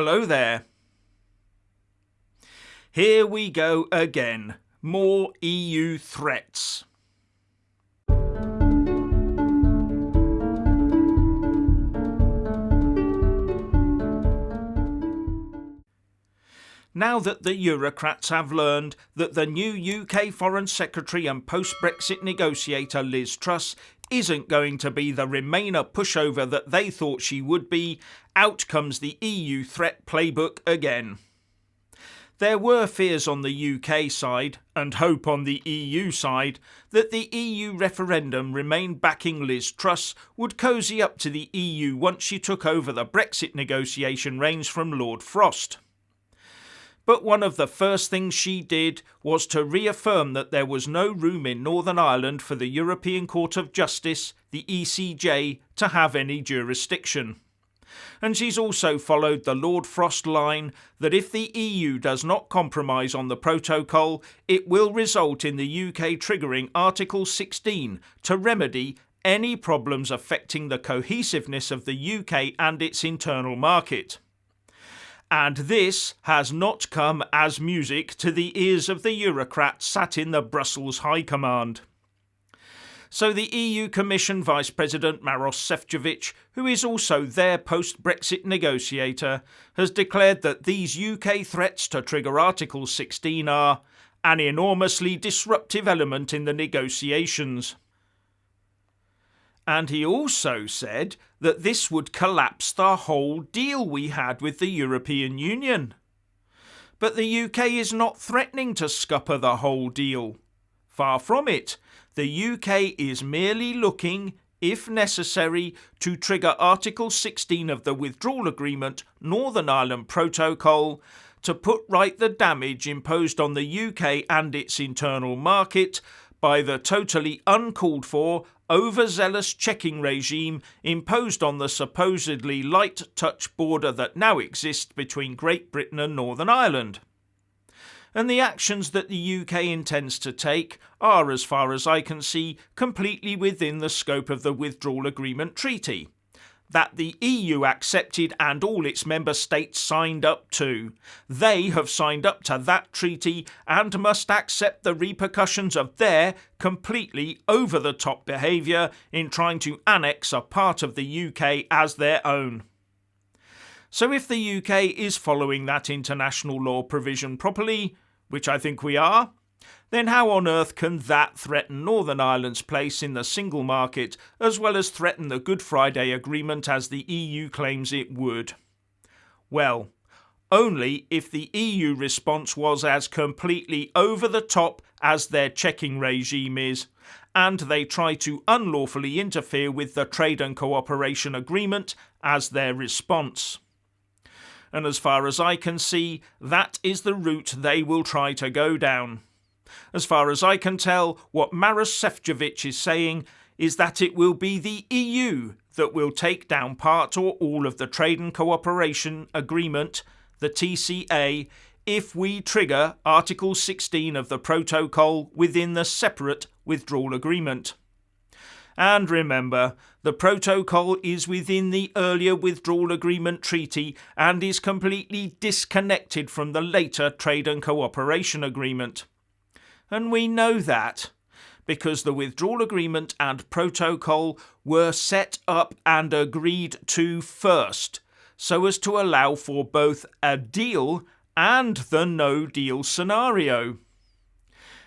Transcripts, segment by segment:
Hello there. Here we go again. More EU threats. Now that the Eurocrats have learned that the new UK Foreign Secretary and post-Brexit negotiator Liz Truss isn't going to be the Remainer pushover that they thought she would be, out comes the EU threat playbook again. There were fears on the UK side, and hope on the EU side, that the EU referendum Remain backing Liz Truss would cosy up to the EU once she took over the Brexit negotiation reins from Lord Frost. But one of the first things she did was to reaffirm that there was no room in Northern Ireland for the European Court of Justice, the ECJ, to have any jurisdiction. And she's also followed the Lord Frost line that if the EU does not compromise on the protocol, it will result in the UK triggering Article 16 to remedy any problems affecting the cohesiveness of the UK and its internal market. And this has not come as music to the ears of the Eurocrats sat in the Brussels High Command. So the EU Commission Vice President Maros Šefčovič, who is also their post-Brexit negotiator, has declared that these UK threats to trigger Article 16 are an enormously disruptive element in the negotiations. And he also said that this would collapse the whole deal we had with the European Union. But the UK is not threatening to scupper the whole deal. Far from it. The UK is merely looking, if necessary, to trigger Article 16 of the Withdrawal Agreement, Northern Ireland Protocol, to put right the damage imposed on the UK and its internal market by the totally uncalled for, overzealous checking regime imposed on the supposedly light touch border that now exists between Great Britain and Northern Ireland. And the actions that the UK intends to take are, as far as I can see, completely within the scope of the Withdrawal Agreement Treaty, that the EU accepted and all its member states signed up to. They have signed up to that treaty and must accept the repercussions of their completely over-the-top behaviour in trying to annex a part of the UK as their own. So if the UK is following that international law provision properly, which I think we are, then how on earth can that threaten Northern Ireland's place in the single market as well as threaten the Good Friday Agreement as the EU claims it would? Well, only if the EU response was as completely over the top as their checking regime is, and they try to unlawfully interfere with the Trade and Cooperation Agreement as their response. And as far as I can see, that is the route they will try to go down. As far as I can tell, what Maros Šefčovič is saying is that it will be the EU that will take down part or all of the Trade and Cooperation Agreement, the TCA, if we trigger Article 16 of the Protocol within the separate Withdrawal Agreement. And remember, the Protocol is within the earlier Withdrawal Agreement Treaty and is completely disconnected from the later Trade and Cooperation Agreement. And we know that because the Withdrawal Agreement and Protocol were set up and agreed to first, so as to allow for both a deal and the no-deal scenario.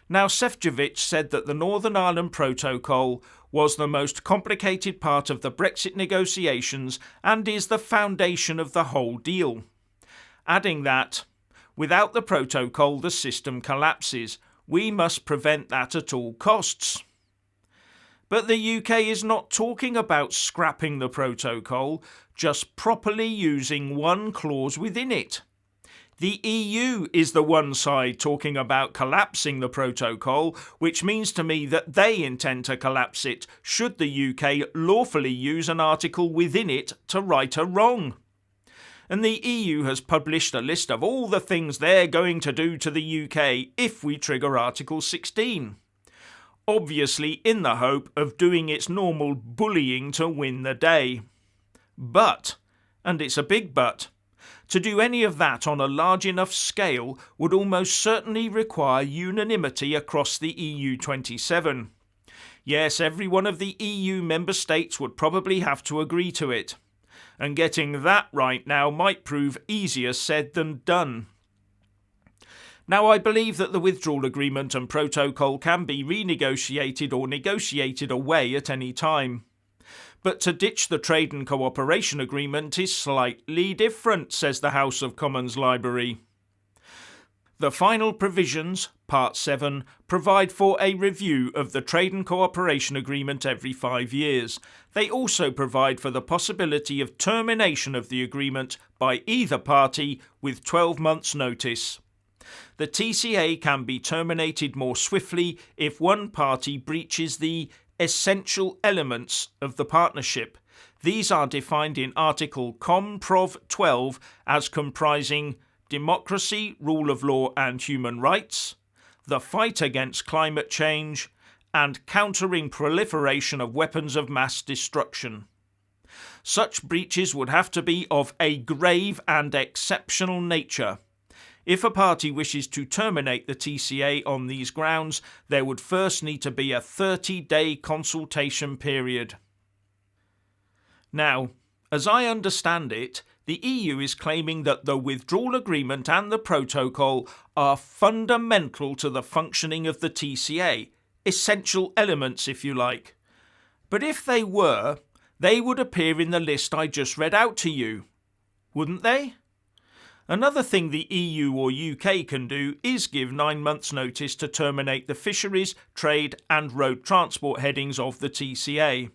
Now, Šefčovič said that the Northern Ireland Protocol was the most complicated part of the Brexit negotiations and is the foundation of the whole deal, adding that, without the protocol the system collapses. We must prevent that at all costs. But the UK is not talking about scrapping the protocol, just properly using one clause within it. The EU is the one side talking about collapsing the protocol, which means to me that they intend to collapse it should the UK lawfully use an article within it to right a wrong. And the EU has published a list of all the things they're going to do to the UK if we trigger Article 16. Obviously in the hope of doing its normal bullying to win the day. But, and it's a big but, To do any of that on a large enough scale would almost certainly require unanimity across the EU 27. Yes, every one of the EU member states would probably have to agree to it. And getting that right now might prove easier said than done. Now, I believe that the withdrawal agreement and protocol can be renegotiated or negotiated away at any time. But to ditch the trade and cooperation agreement is slightly different, says the House of Commons Library. The final provisions, Part 7, provide for a review of the trade and cooperation agreement every 5 years. They also provide for the possibility of termination of the agreement by either party with 12 months' notice. The TCA can be terminated more swiftly if one party breaches the essential elements of the partnership. These are defined in Article Comprov 12 as comprising democracy, rule of law and human rights, the fight against climate change, and countering proliferation of weapons of mass destruction. Such breaches would have to be of a grave and exceptional nature. If a party wishes to terminate the TCA on these grounds, there would first need to be a 30-day consultation period. Now, as I understand it, the EU is claiming that the withdrawal agreement and the protocol are fundamental to the functioning of the TCA, essential elements if you like. But if they were, they would appear in the list I just read out to you, wouldn't they? Another thing the EU or UK can do is give 9 months' notice to terminate the fisheries, trade and road transport headings of the TCA.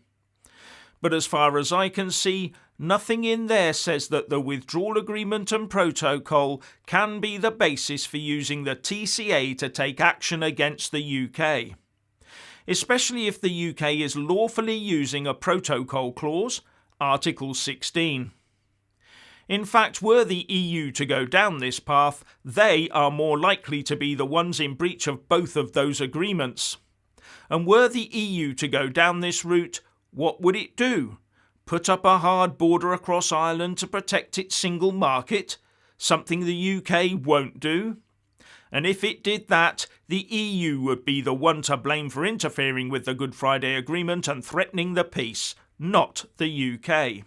But as far as I can see, nothing in there says that the withdrawal agreement and protocol can be the basis for using the TCA to take action against the UK. Especially if the UK is lawfully using a protocol clause, Article 16. In fact, were the EU to go down this path, they are more likely to be the ones in breach of both of those agreements. And were the EU to go down this route, what would it do? Put up a hard border across Ireland to protect its single market? Something the UK won't do? And if it did that, the EU would be the one to blame for interfering with the Good Friday Agreement and threatening the peace, not the UK.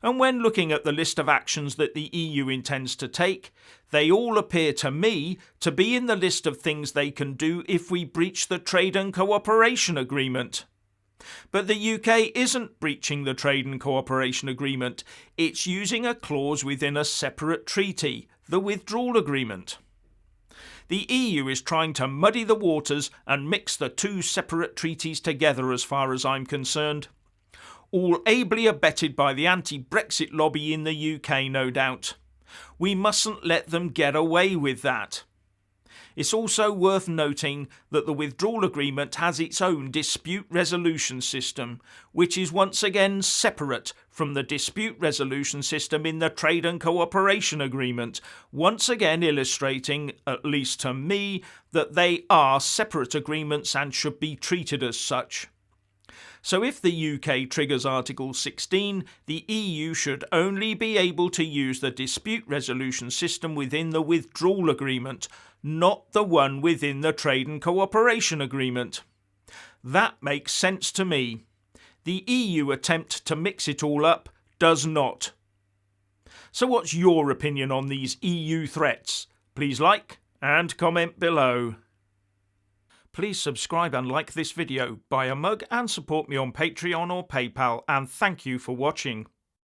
And when looking at the list of actions that the EU intends to take, they all appear to me to be in the list of things they can do if we breach the Trade and Cooperation Agreement. But the UK isn't breaching the Trade and Cooperation Agreement, it's using a clause within a separate treaty, the Withdrawal Agreement. The EU is trying to muddy the waters and mix the two separate treaties together as far as I'm concerned. All ably abetted by the anti-Brexit lobby in the UK, no doubt. We mustn't let them get away with that. It's also worth noting that the withdrawal agreement has its own dispute resolution system, which is once again separate from the dispute resolution system in the Trade and Cooperation Agreement, once again illustrating, at least to me, that they are separate agreements and should be treated as such. So if the UK triggers Article 16, the EU should only be able to use the dispute resolution system within the withdrawal agreement, not the one within the Trade and Cooperation Agreement. That makes sense to me. The EU attempt to mix it all up does not. So what's your opinion on these EU threats? Please like and comment below. Please subscribe and like this video, buy a mug and support me on Patreon or PayPal, and thank you for watching.